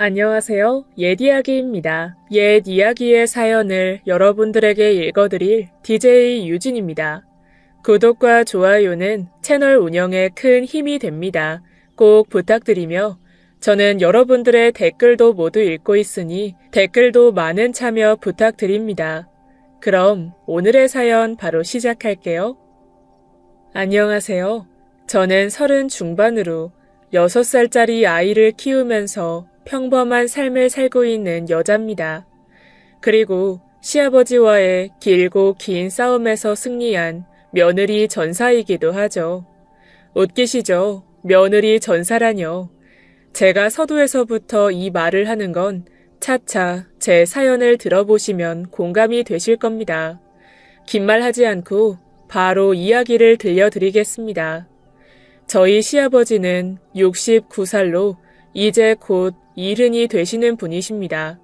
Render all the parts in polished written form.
안녕하세요. 옛이야기입니다. 옛이야기의 사연을 여러분들에게 읽어드릴 DJ 유진입니다. 구독과 좋아요는 채널 운영에 큰 힘이 됩니다. 꼭 부탁드리며 저는 여러분들의 댓글도 모두 읽고 있으니 댓글도 많은 참여 부탁드립니다. 그럼 오늘의 사연 바로 시작할게요. 안녕하세요. 저는 30 중반으로 6살짜리 아이를 키우면서 평범한 삶을 살고 있는 여자입니다. 그리고 시아버지와의 길고 긴 싸움에서 승리한 며느리 전사이기도 하죠. 웃기시죠? 며느리 전사라뇨. 제가 서두에서부터 이 말을 하는 건 차차 제 사연을 들어보시면 공감이 되실 겁니다. 긴 말 하지 않고 바로 이야기를 들려드리겠습니다. 저희 시아버지는 69살로 이제 곧 70이 되시는 분이십니다.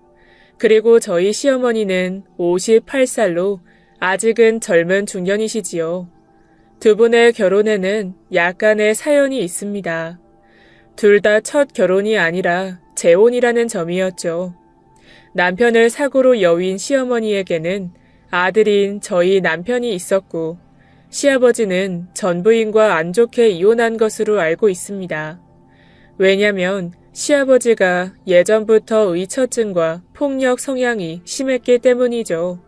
그리고 저희 시어머니는 58살로 아직은 젊은 중년이시지요. 두 분의 결혼에는 약간의 사연이 있습니다. 둘 다 첫 결혼이 아니라 재혼이라는 점이었죠. 남편을 사고로 여윈 시어머니에게는 아들인 저희 남편이 있었고 시아버지는 전 부인과 안 좋게 이혼한 것으로 알고 있습니다. 왜냐면 시아버지가 예전부터 의처증과 폭력 성향이 심했기 때문이죠.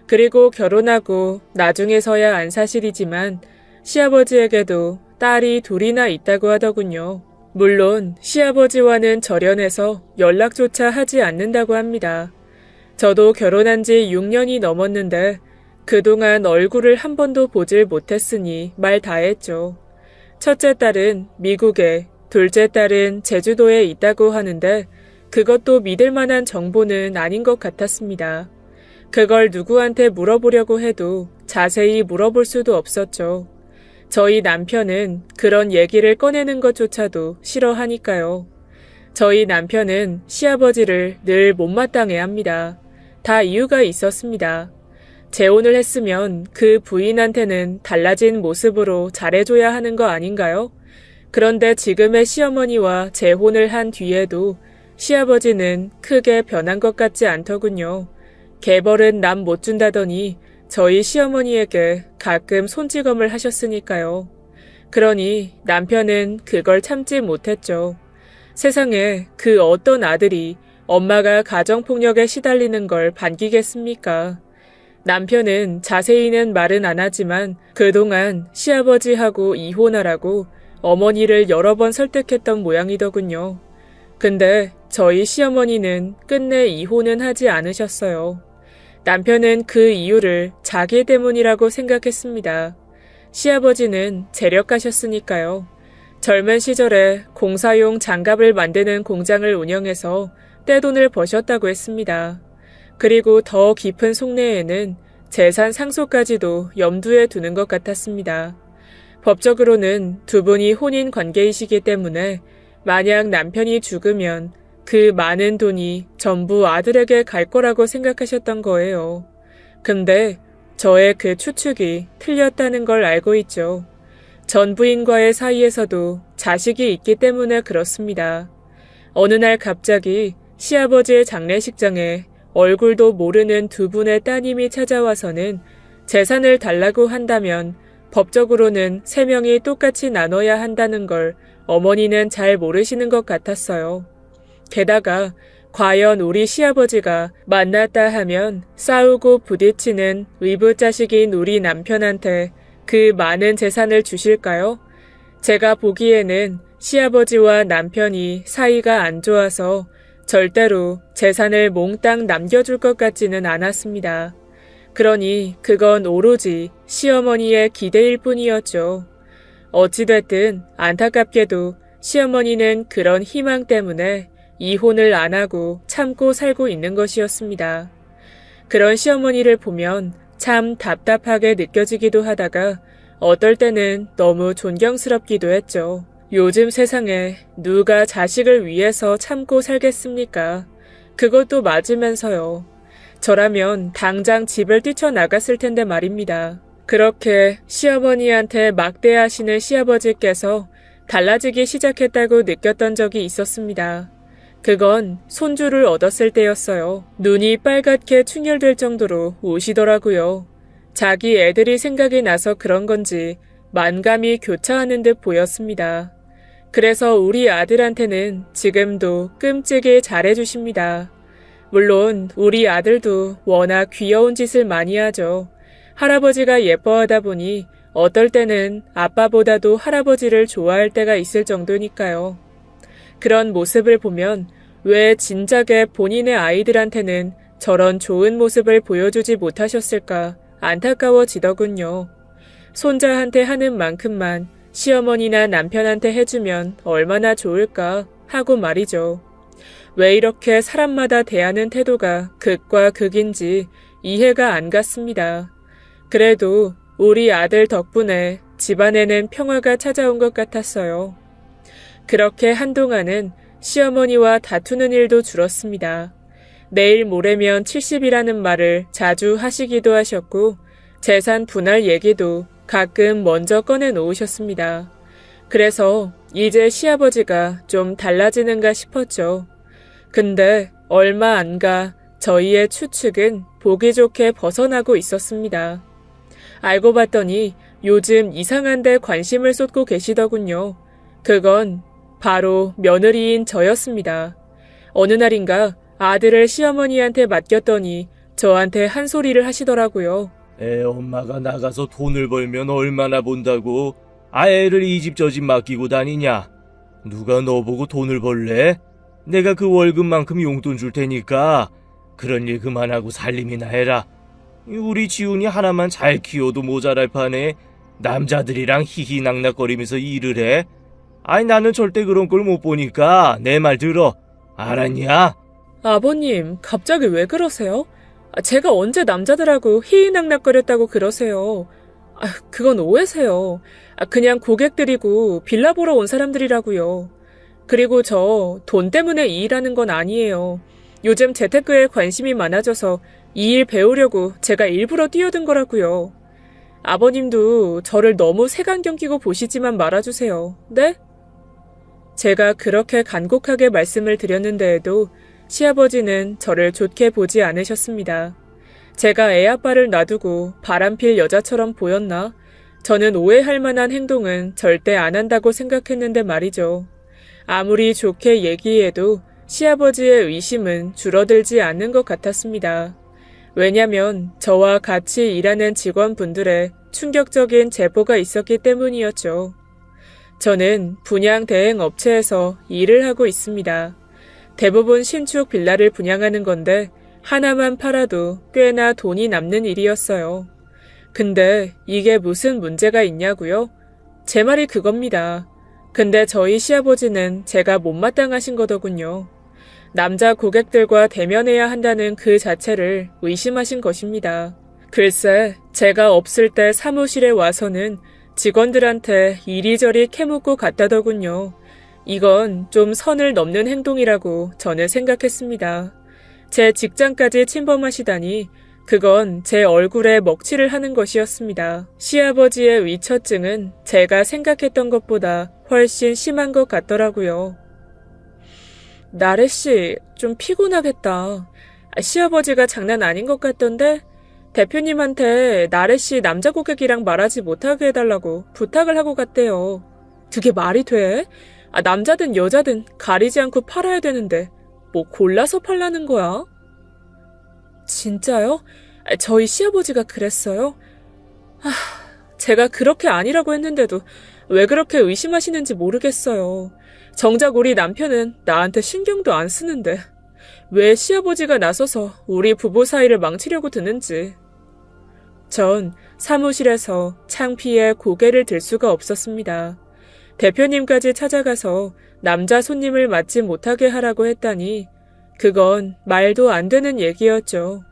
그리고 결혼하고 나중에서야 안 사실이지만 시아버지에게도 딸이 둘이나 있다고 하더군요. 물론 시아버지와는 절연해서 연락조차 하지 않는다고 합니다. 저도 결혼한 지 6년이 넘었는데 그동안 얼굴을 한 번도 보질 못했으니 말 다했죠. 첫째 딸은 미국에, 둘째 딸은 제주도에 있다고 하는데 그것도 믿을 만한 정보는 아닌 것 같았습니다. 그걸 누구한테 물어보려고 해도 자세히 물어볼 수도 없었죠. 저희 남편은 그런 얘기를 꺼내는 것조차도 싫어하니까요. 저희 남편은 시아버지를 늘 못마땅해합니다. 다 이유가 있었습니다. 재혼을 했으면 그 부인한테는 달라진 모습으로 잘해줘야 하는 거 아닌가요? 그런데 지금의 시어머니와 재혼을 한 뒤에도 시아버지는 크게 변한 것 같지 않더군요. 개벌은 남 못 준다더니 저희 시어머니에게 가끔 손찌검을 하셨으니까요. 그러니 남편은 그걸 참지 못했죠. 세상에 그 어떤 아들이 엄마가 가정폭력에 시달리는 걸 반기겠습니까? 남편은 자세히는 말은 안 하지만 그동안 시아버지하고 이혼하라고 어머니를 여러 번 설득했던 모양이더군요. 근데 저희 시어머니는 끝내 이혼은 하지 않으셨어요. 남편은 그 이유를 자기 때문이라고 생각했습니다. 시아버지는 재력가셨으니까요. 젊은 시절에 공사용 장갑을 만드는 공장을 운영해서 떼돈을 버셨다고 했습니다. 그리고 더 깊은 속내에는 재산 상속까지도 염두에 두는 것 같았습니다. 법적으로는 두 분이 혼인 관계이시기 때문에 만약 남편이 죽으면 그 많은 돈이 전부 아들에게 갈 거라고 생각하셨던 거예요. 근데 저의 그 추측이 틀렸다는 걸 알고 있죠. 전 부인과의 사이에서도 자식이 있기 때문에 그렇습니다. 어느 날 갑자기 시아버지의 장례식장에 얼굴도 모르는 두 분의 따님이 찾아와서는 재산을 달라고 한다면 법적으로는 3명이 똑같이 나눠야 한다는 걸 어머니는 잘 모르시는 것 같았어요. 게다가 과연 우리 시아버지가 만났다 하면 싸우고 부딪히는 의붓자식인 우리 남편한테 그 많은 재산을 주실까요? 제가 보기에는 시아버지와 남편이 사이가 안 좋아서 절대로 재산을 몽땅 남겨줄 것 같지는 않았습니다. 그러니 그건 오로지 시어머니의 기대일 뿐이었죠. 어찌됐든 안타깝게도 시어머니는 그런 희망 때문에 이혼을 안 하고 참고 살고 있는 것이었습니다. 그런 시어머니를 보면 참 답답하게 느껴지기도 하다가 어떨 때는 너무 존경스럽기도 했죠. 요즘 세상에 누가 자식을 위해서 참고 살겠습니까? 그것도 맞으면서요. 저라면 당장 집을 뛰쳐나갔을 텐데 말입니다. 그렇게 시어머니한테 막대하시는 시아버지께서 달라지기 시작했다고 느꼈던 적이 있었습니다. 그건 손주를 얻었을 때였어요. 눈이 빨갛게 충혈될 정도로 우시더라고요. 자기 애들이 생각이 나서 그런 건지 만감이 교차하는 듯 보였습니다. 그래서 우리 아들한테는 지금도 끔찍이 잘해주십니다. 물론 우리 아들도 워낙 귀여운 짓을 많이 하죠. 할아버지가 예뻐하다 보니 어떨 때는 아빠보다도 할아버지를 좋아할 때가 있을 정도니까요. 그런 모습을 보면 왜 진작에 본인의 아이들한테는 저런 좋은 모습을 보여주지 못하셨을까 안타까워지더군요. 손자한테 하는 만큼만 시어머니나 남편한테 해주면 얼마나 좋을까 하고 말이죠. 왜 이렇게 사람마다 대하는 태도가 극과 극인지 이해가 안 갔습니다. 그래도 우리 아들 덕분에 집안에는 평화가 찾아온 것 같았어요. 그렇게 한동안은 시어머니와 다투는 일도 줄었습니다. 내일 모레면 70이라는 말을 자주 하시기도 하셨고 재산 분할 얘기도 가끔 먼저 꺼내놓으셨습니다. 그래서 이제 시아버지가 좀 달라지는가 싶었죠. 근데 얼마 안 가 저희의 추측은 보기 좋게 벗어나고 있었습니다. 알고 봤더니 요즘 이상한 데 관심을 쏟고 계시더군요. 그건 바로 며느리인 저였습니다. 어느 날인가 아들을 시어머니한테 맡겼더니 저한테 한 소리를 하시더라고요. 애 엄마가 나가서 돈을 벌면 얼마나 본다고 애를 이 집 저 집 맡기고 다니냐? 누가 너 보고 돈을 벌래? 내가 그 월급만큼 용돈 줄 테니까 그런 일 그만하고 살림이나 해라. 우리 지훈이 하나만 잘 키워도 모자랄 판에 남자들이랑 히히낙낙거리면서 일을 해? 나는 절대 그런 걸 못 보니까 내 말 들어. 알았냐? 아버님, 갑자기 왜 그러세요? 제가 언제 남자들하고 희희낙낙거렸다고 그러세요? 그건 오해세요. 그냥 고객들이고 빌라 보러 온 사람들이라고요. 그리고 저 돈 때문에 이 일하는 건 아니에요. 요즘 재테크에 관심이 많아져서 이 일 배우려고 제가 일부러 뛰어든 거라고요. 아버님도 저를 너무 색안경 끼고 보시지만 말아주세요. 네? 제가 그렇게 간곡하게 말씀을 드렸는데에도 시아버지는 저를 좋게 보지 않으셨습니다. 제가 애아빠를 놔두고 바람필 여자처럼 보였나? 저는 오해할 만한 행동은 절대 안 한다고 생각했는데 말이죠. 아무리 좋게 얘기해도 시아버지의 의심은 줄어들지 않는 것 같았습니다. 왜냐면 저와 같이 일하는 직원분들의 충격적인 제보가 있었기 때문이었죠. 저는 분양 대행 업체에서 일을 하고 있습니다. 대부분 신축 빌라를 분양하는 건데 하나만 팔아도 꽤나 돈이 남는 일이었어요. 근데 이게 무슨 문제가 있냐고요? 제 말이 그겁니다. 근데 저희 시아버지는 제가 못마땅하신 거더군요. 남자 고객들과 대면해야 한다는 그 자체를 의심하신 것입니다. 글쎄, 제가 없을 때 사무실에 와서는 직원들한테 이리저리 캐묻고 갔다더군요. 이건 좀 선을 넘는 행동이라고 저는 생각했습니다. 제 직장까지 침범하시다니 그건 제 얼굴에 먹칠을 하는 것이었습니다. 시아버지의 위처증은 제가 생각했던 것보다 훨씬 심한 것 같더라고요. 나래씨, 좀 피곤하겠다. 시아버지가 장난 아닌 것 같던데? 대표님한테 나래씨 남자 고객이랑 말하지 못하게 해달라고 부탁을 하고 갔대요. 그게 말이 돼? 남자든 여자든 가리지 않고 팔아야 되는데 뭐 골라서 팔라는 거야? 진짜요? 저희 시아버지가 그랬어요? 제가 그렇게 아니라고 했는데도 왜 그렇게 의심하시는지 모르겠어요. 정작 우리 남편은 나한테 신경도 안 쓰는데 왜 시아버지가 나서서 우리 부부 사이를 망치려고 드는지. 전 사무실에서 창피해 고개를 들 수가 없었습니다. 대표님까지 찾아가서 남자 손님을 맞지 못하게 하라고 했다니 그건 말도 안 되는 얘기였죠.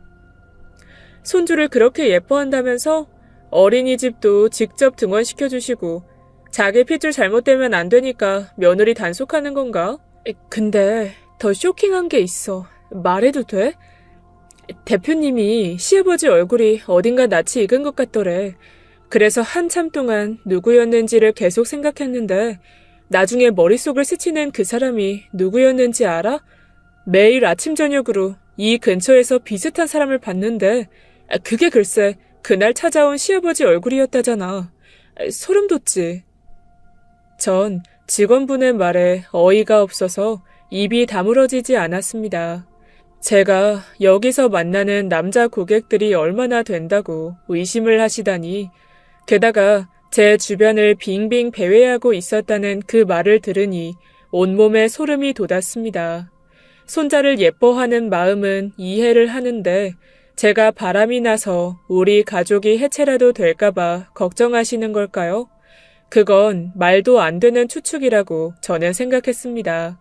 손주를 그렇게 예뻐한다면서 어린이집도 직접 등원시켜주시고 자기 핏줄 잘못되면 안 되니까 며느리 단속하는 건가? 근데 더 쇼킹한 게 있어. 말해도 돼? 대표님이 시아버지 얼굴이 어딘가 낯이 익은 것 같더래. 그래서 한참 동안 누구였는지를 계속 생각했는데 나중에 머릿속을 스치는 그 사람이 누구였는지 알아? 매일 아침 저녁으로 이 근처에서 비슷한 사람을 봤는데 그게 글쎄 그날 찾아온 시아버지 얼굴이었다잖아. 소름 돋지. 전 직원분의 말에 어이가 없어서 입이 다물어지지 않았습니다. 제가 여기서 만나는 남자 고객들이 얼마나 된다고 의심을 하시다니, 게다가 제 주변을 빙빙 배회하고 있었다는 그 말을 들으니 온몸에 소름이 돋았습니다. 손자를 예뻐하는 마음은 이해를 하는데 제가 바람이 나서 우리 가족이 해체라도 될까봐 걱정하시는 걸까요? 그건 말도 안 되는 추측이라고 저는 생각했습니다.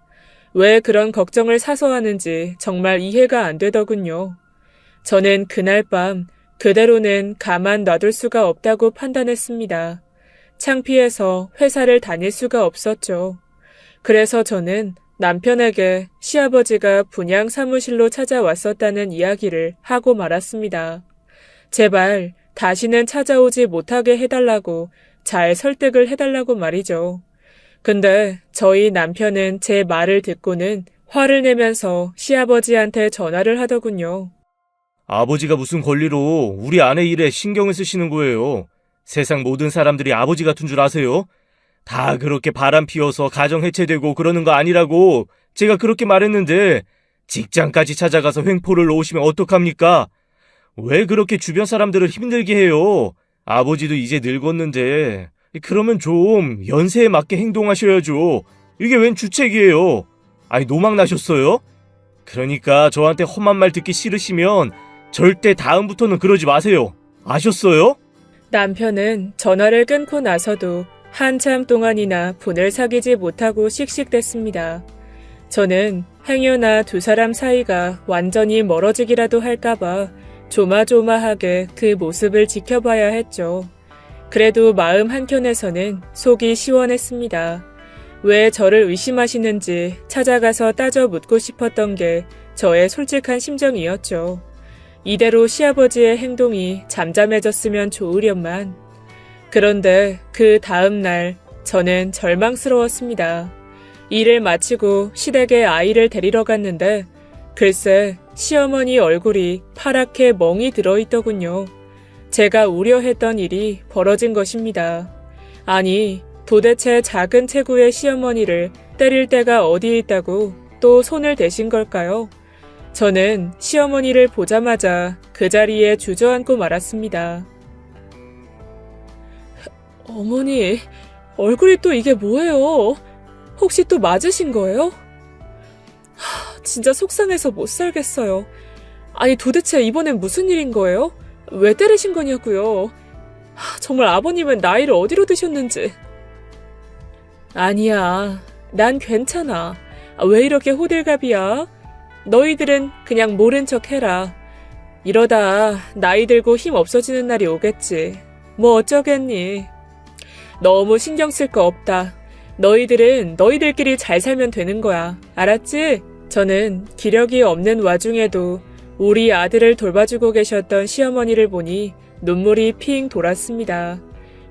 왜 그런 걱정을 사서 하는지 정말 이해가 안 되더군요. 저는 그날 밤 그대로는 가만 놔둘 수가 없다고 판단했습니다. 창피해서 회사를 다닐 수가 없었죠. 그래서 저는 남편에게 시아버지가 분양 사무실로 찾아왔었다는 이야기를 하고 말았습니다. 제발 다시는 찾아오지 못하게 해달라고 잘 설득을 해달라고 말이죠. 근데 저희 남편은 제 말을 듣고는 화를 내면서 시아버지한테 전화를 하더군요. 아버지가 무슨 권리로 우리 아내 일에 신경을 쓰시는 거예요? 세상 모든 사람들이 아버지 같은 줄 아세요? 다 그렇게 바람 피워서 가정 해체되고 그러는 거 아니라고 제가 그렇게 말했는데 직장까지 찾아가서 횡포를 놓으시면 어떡합니까? 왜 그렇게 주변 사람들을 힘들게 해요? 아버지도 이제 늙었는데 그러면 좀 연세에 맞게 행동하셔야죠. 이게 웬 주책이에요? 아니 노망 나셨어요? 그러니까 저한테 험한 말 듣기 싫으시면 절대 다음부터는 그러지 마세요. 아셨어요? 남편은 전화를 끊고 나서도 한참 동안이나 분을 사귀지 못하고 씩씩댔습니다. 저는 행여나 두 사람 사이가 완전히 멀어지기라도 할까봐 조마조마하게 그 모습을 지켜봐야 했죠. 그래도 마음 한켠에서는 속이 시원했습니다. 왜 저를 의심하시는지 찾아가서 따져 묻고 싶었던 게 저의 솔직한 심정이었죠. 이대로 시아버지의 행동이 잠잠해졌으면 좋으련만. 그런데 그 다음 날 저는 절망스러웠습니다. 일을 마치고 시댁에 아이를 데리러 갔는데 글쎄 시어머니 얼굴이 파랗게 멍이 들어있더군요. 제가 우려했던 일이 벌어진 것입니다. 아니, 도대체 작은 체구의 시어머니를 때릴 데가 어디에 있다고 또 손을 대신 걸까요? 저는 시어머니를 보자마자 그 자리에 주저앉고 말았습니다. 어머니, 얼굴이 또 이게 뭐예요? 혹시 또 맞으신 거예요? 진짜 속상해서 못 살겠어요. 아니 도대체 이번엔 무슨 일인 거예요? 왜 때리신 거냐고요? 정말 아버님은 나이를 어디로 드셨는지. 아니야, 난 괜찮아. 왜 이렇게 호들갑이야? 너희들은 그냥 모른 척 해라. 이러다 나이 들고 힘 없어지는 날이 오겠지. 뭐 어쩌겠니? 너무 신경 쓸 거 없다. 너희들은 너희들끼리 잘 살면 되는 거야. 알았지? 저는 기력이 없는 와중에도 우리 아들을 돌봐주고 계셨던 시어머니를 보니 눈물이 핑 돌았습니다.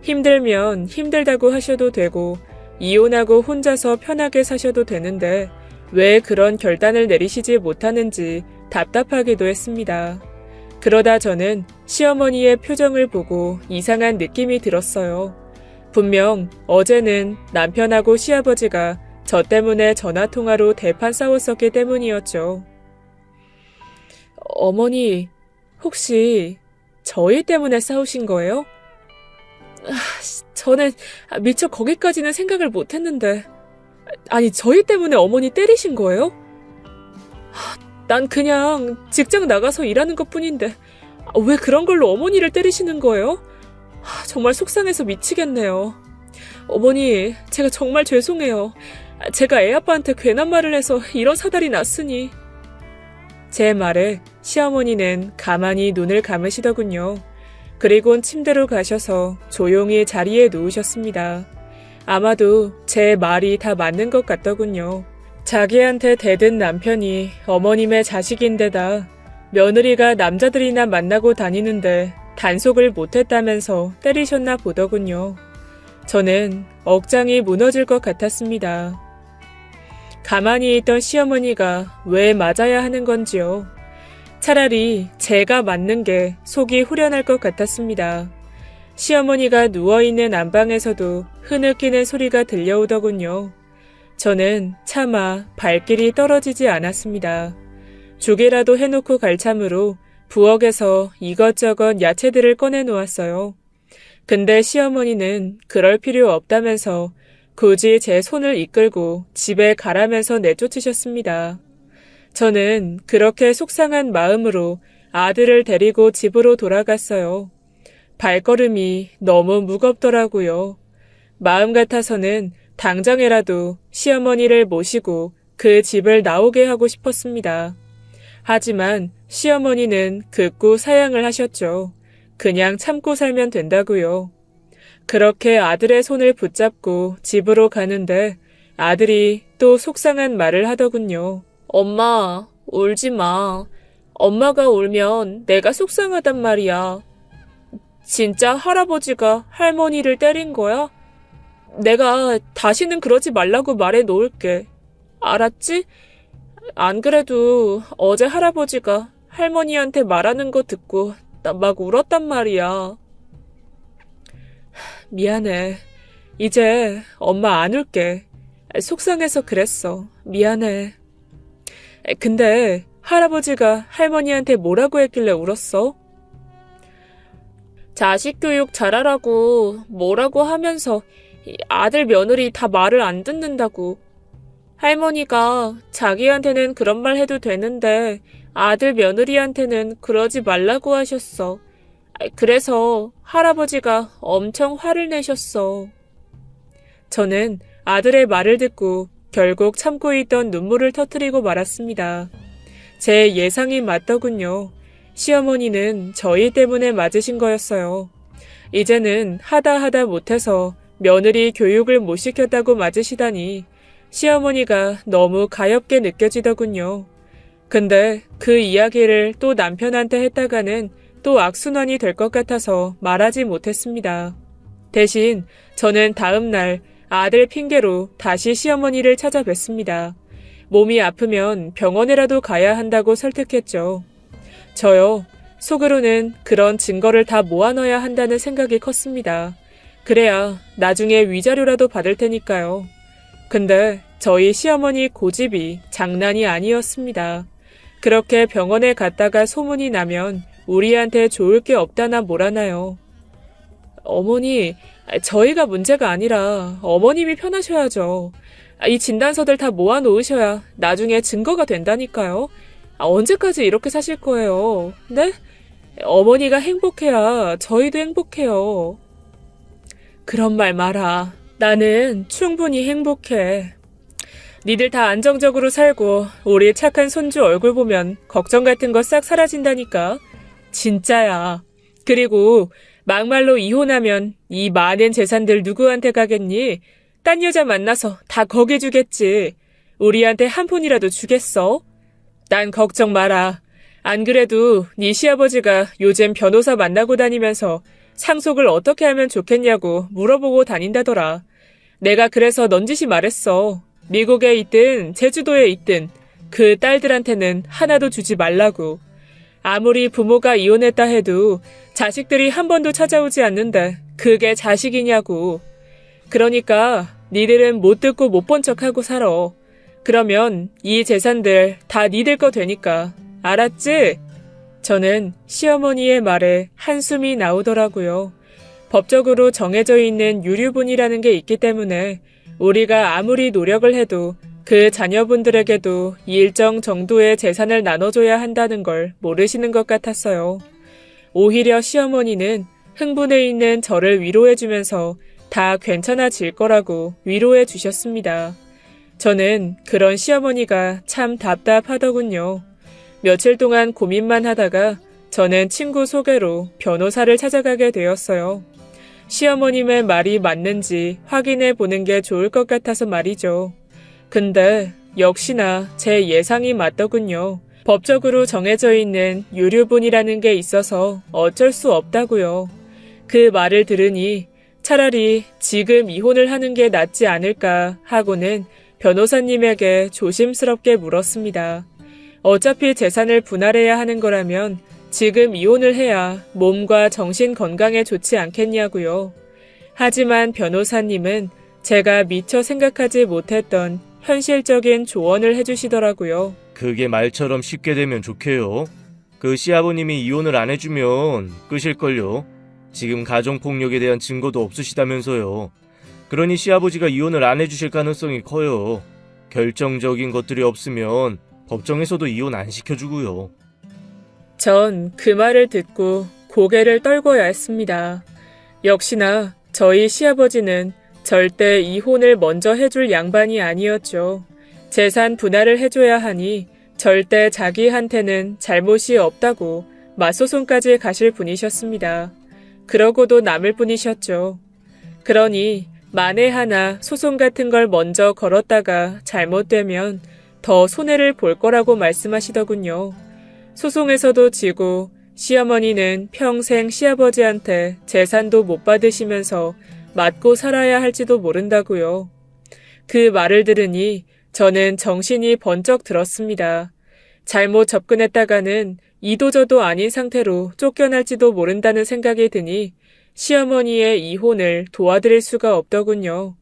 힘들면 힘들다고 하셔도 되고 이혼하고 혼자서 편하게 사셔도 되는데 왜 그런 결단을 내리시지 못하는지 답답하기도 했습니다. 그러다 저는 시어머니의 표정을 보고 이상한 느낌이 들었어요. 분명 어제는 남편하고 시아버지가 저 때문에 전화통화로 대판 싸웠었기 때문이었죠. 어머니, 혹시 저희 때문에 싸우신 거예요? 저는 미처 거기까지는 생각을 못했는데. 아니, 저희 때문에 어머니 때리신 거예요? 난 그냥 직장 나가서 일하는 것뿐인데 왜 그런 걸로 어머니를 때리시는 거예요? 정말 속상해서 미치겠네요. 어머니, 제가 정말 죄송해요. 제가 애아빠한테 괜한 말을 해서 이런 사달이 났으니. 제 말에 시어머니는 가만히 눈을 감으시더군요. 그리곤 침대로 가셔서 조용히 자리에 누우셨습니다. 아마도 제 말이 다 맞는 것 같더군요. 자기한테 대든 남편이 어머님의 자식인데다 며느리가 남자들이나 만나고 다니는데 단속을 못했다면서 때리셨나 보더군요. 저는 억장이 무너질 것 같았습니다. 가만히 있던 시어머니가 왜 맞아야 하는 건지요. 차라리 제가 맞는 게 속이 후련할 것 같았습니다. 시어머니가 누워있는 안방에서도 흐느끼는 소리가 들려오더군요. 저는 차마 발길이 떨어지지 않았습니다. 조개라도 해놓고 갈 참으로 부엌에서 이것저것 야채들을 꺼내 놓았어요. 근데 시어머니는 그럴 필요 없다면서 굳이 제 손을 이끌고 집에 가라면서 내쫓으셨습니다. 저는 그렇게 속상한 마음으로 아들을 데리고 집으로 돌아갔어요. 발걸음이 너무 무겁더라고요. 마음 같아서는 당장에라도 시어머니를 모시고 그 집을 나오게 하고 싶었습니다. 하지만 시어머니는 극구 사양을 하셨죠. 그냥 참고 살면 된다고요. 그렇게 아들의 손을 붙잡고 집으로 가는데 아들이 또 속상한 말을 하더군요. 엄마, 울지 마. 엄마가 울면 내가 속상하단 말이야. 진짜 할아버지가 할머니를 때린 거야? 내가 다시는 그러지 말라고 말해 놓을게. 알았지? 안 그래도 어제 할아버지가 할머니한테 말하는 거 듣고 나 막 울었단 말이야. 미안해. 이제 엄마 안 울게. 속상해서 그랬어. 미안해. 근데 할아버지가 할머니한테 뭐라고 했길래 울었어? 자식 교육 잘하라고 뭐라고 하면서 아들 며느리 다 말을 안 듣는다고. 할머니가 자기한테는 그런 말 해도 되는데 아들 며느리한테는 그러지 말라고 하셨어. 그래서 할아버지가 엄청 화를 내셨어. 저는 아들의 말을 듣고 결국 참고 있던 눈물을 터뜨리고 말았습니다. 제 예상이 맞더군요. 시어머니는 저희 때문에 맞으신 거였어요. 이제는 하다 못해서 며느리 교육을 못 시켰다고 맞으시다니 시어머니가 너무 가엽게 느껴지더군요. 근데 그 이야기를 또 남편한테 했다가는 또 악순환이 될 것 같아서 말하지 못했습니다. 대신 저는 다음 날 아들 핑계로 다시 시어머니를 찾아뵀습니다. 몸이 아프면 병원에라도 가야 한다고 설득했죠. 저요, 속으로는 그런 증거를 다 모아넣어야 한다는 생각이 컸습니다. 그래야 나중에 위자료라도 받을 테니까요. 근데 저희 시어머니 고집이 장난이 아니었습니다. 그렇게 병원에 갔다가 소문이 나면 우리한테 좋을 게 없다나 뭐라나요. 어머니, 저희가 문제가 아니라 어머님이 편하셔야죠. 이 진단서들 다 모아놓으셔야 나중에 증거가 된다니까요. 언제까지 이렇게 사실 거예요? 네? 어머니가 행복해야 저희도 행복해요. 그런 말 마라. 나는 충분히 행복해. 니들 다 안정적으로 살고 우리 착한 손주 얼굴 보면 걱정 같은 거 싹 사라진다니까. 진짜야. 그리고 막말로 이혼하면 이 많은 재산들 누구한테 가겠니? 딴 여자 만나서 다 거기 주겠지. 우리한테 한 푼이라도 주겠어? 난 걱정 마라. 안 그래도 네 시아버지가 요즘 변호사 만나고 다니면서 상속을 어떻게 하면 좋겠냐고 물어보고 다닌다더라. 내가 그래서 넌지시 말했어. 미국에 있든 제주도에 있든 그 딸들한테는 하나도 주지 말라고. 아무리 부모가 이혼했다 해도 자식들이 한 번도 찾아오지 않는데 그게 자식이냐고. 그러니까 니들은 못 듣고 못 본 척하고 살아. 그러면 이 재산들 다 니들 거 되니까. 알았지? 저는 시어머니의 말에 한숨이 나오더라고요. 법적으로 정해져 있는 유류분이라는 게 있기 때문에 우리가 아무리 노력을 해도 그 자녀분들에게도 일정 정도의 재산을 나눠줘야 한다는 걸 모르시는 것 같았어요. 오히려 시어머니는 흥분해 있는 저를 위로해주면서 다 괜찮아질 거라고 위로해 주셨습니다. 저는 그런 시어머니가 참 답답하더군요. 며칠 동안 고민만 하다가 저는 친구 소개로 변호사를 찾아가게 되었어요. 시어머님의 말이 맞는지 확인해 보는 게 좋을 것 같아서 말이죠. 근데 역시나 제 예상이 맞더군요. 법적으로 정해져 있는 유류분이라는 게 있어서 어쩔 수 없다고요. 그 말을 들으니 차라리 지금 이혼을 하는 게 낫지 않을까 하고는 변호사님에게 조심스럽게 물었습니다. 어차피 재산을 분할해야 하는 거라면 지금 이혼을 해야 몸과 정신 건강에 좋지 않겠냐고요. 하지만 변호사님은 제가 미처 생각하지 못했던 현실적인 조언을 해주시더라고요. 그게 말처럼 쉽게 되면 좋게요. 그 시아버님이 이혼을 안 해주면 끝일걸요. 지금 가정폭력에 대한 증거도 없으시다면서요. 그러니 시아버지가 이혼을 안 해주실 가능성이 커요. 결정적인 것들이 없으면 법정에서도 이혼 안 시켜주고요. 전 그 말을 듣고 고개를 떨궈야 했습니다. 역시나 저희 시아버지는 절대 이혼을 먼저 해줄 양반이 아니었죠. 재산 분할을 해줘야 하니 절대 자기한테는 잘못이 없다고 맞소송까지 가실 분이셨습니다. 그러고도 남을 분이셨죠. 그러니 만에 하나 소송 같은 걸 먼저 걸었다가 잘못되면 더 손해를 볼 거라고 말씀하시더군요. 소송에서도 지고 시어머니는 평생 시아버지한테 재산도 못 받으시면서 맞고 살아야 할지도 모른다고요. 그 말을 들으니 저는 정신이 번쩍 들었습니다. 잘못 접근했다가는 이도저도 아닌 상태로 쫓겨날지도 모른다는 생각이 드니 시어머니의 이혼을 도와드릴 수가 없더군요.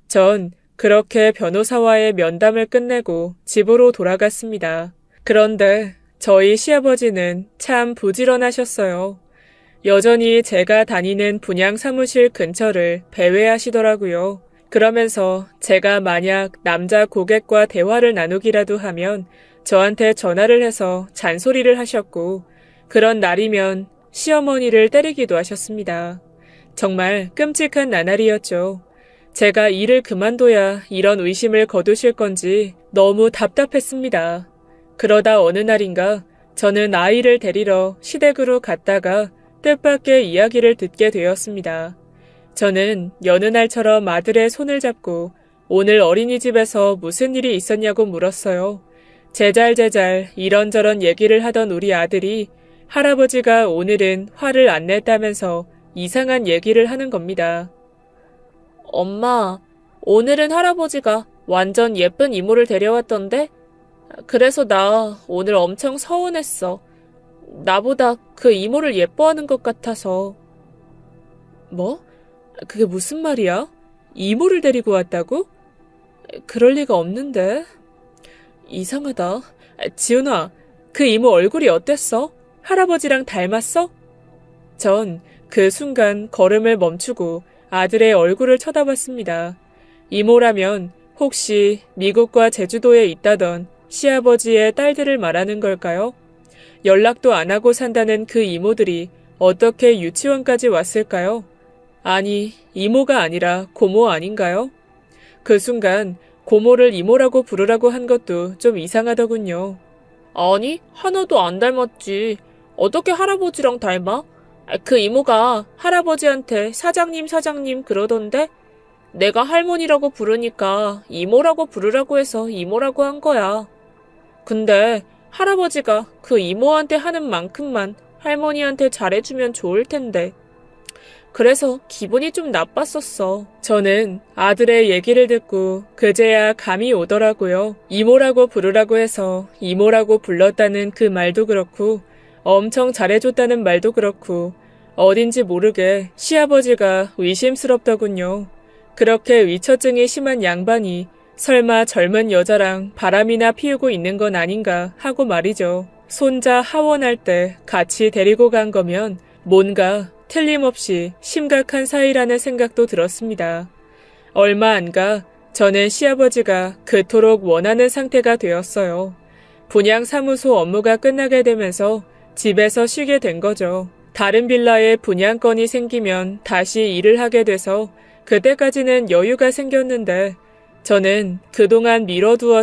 전 그렇게 변호사와의 면담을 끝내고 집으로 돌아갔습니다. 그런데 저희 시아버지는 참 부지런하셨어요. 여전히 제가 다니는 분양 사무실 근처를 배회하시더라고요. 그러면서 제가 만약 남자 고객과 대화를 나누기라도 하면 저한테 전화를 해서 잔소리를 하셨고, 그런 날이면 시어머니를 때리기도 하셨습니다. 정말 끔찍한 나날이었죠. 제가 일을 그만둬야 이런 의심을 거두실 건지 너무 답답했습니다. 그러다 어느 날인가 저는 아이를 데리러 시댁으로 갔다가 뜻밖의 이야기를 듣게 되었습니다. 저는 여느 날처럼 아들의 손을 잡고 오늘 어린이집에서 무슨 일이 있었냐고 물었어요. 제잘제잘 이런저런 얘기를 하던 우리 아들이 할아버지가 오늘은 화를 안 냈다면서 이상한 얘기를 하는 겁니다. 엄마, 오늘은 할아버지가 완전 예쁜 이모를 데려왔던데? 그래서 나 오늘 엄청 서운했어. 나보다 그 이모를 예뻐하는 것 같아서. 뭐? 그게 무슨 말이야? 이모를 데리고 왔다고? 그럴 리가 없는데. 이상하다. 지훈아, 그 이모 얼굴이 어땠어? 할아버지랑 닮았어? 전 그 순간 걸음을 멈추고 아들의 얼굴을 쳐다봤습니다. 이모라면 혹시 미국과 제주도에 있다던 시아버지의 딸들을 말하는 걸까요? 연락도 안 하고 산다는 그 이모들이 어떻게 유치원까지 왔을까요? 아니, 이모가 아니라 고모 아닌가요? 그 순간 고모를 이모라고 부르라고 한 것도 좀 이상하더군요. 아니, 하나도 안 닮았지. 어떻게 할아버지랑 닮아? 그 이모가 할아버지한테 사장님 그러던데? 내가 할머니라고 부르니까 이모라고 부르라고 해서 이모라고 한 거야. 근데 할아버지가 그 이모한테 하는 만큼만 할머니한테 잘해주면 좋을 텐데. 그래서 기분이 좀 나빴었어. 저는 아들의 얘기를 듣고 그제야 감이 오더라고요. 이모라고 부르라고 해서 이모라고 불렀다는 그 말도 그렇고 엄청 잘해줬다는 말도 그렇고 어딘지 모르게 시아버지가 의심스럽더군요. 그렇게 위처증이 심한 양반이 설마 젊은 여자랑 바람이나 피우고 있는 건 아닌가 하고 말이죠. 손자 하원할 때 같이 데리고 간 거면 뭔가 틀림없이 심각한 사이라는 생각도 들었습니다. 얼마 안 가 저는 시아버지가 그토록 원하는 상태가 되었어요. 분양사무소 업무가 끝나게 되면서 집에서 쉬게 된 거죠. 다른 빌라에 분양건이 생기면 다시 일을 하게 돼서 그때까지는 여유가 생겼는데 저는 그동안 미뤄두었던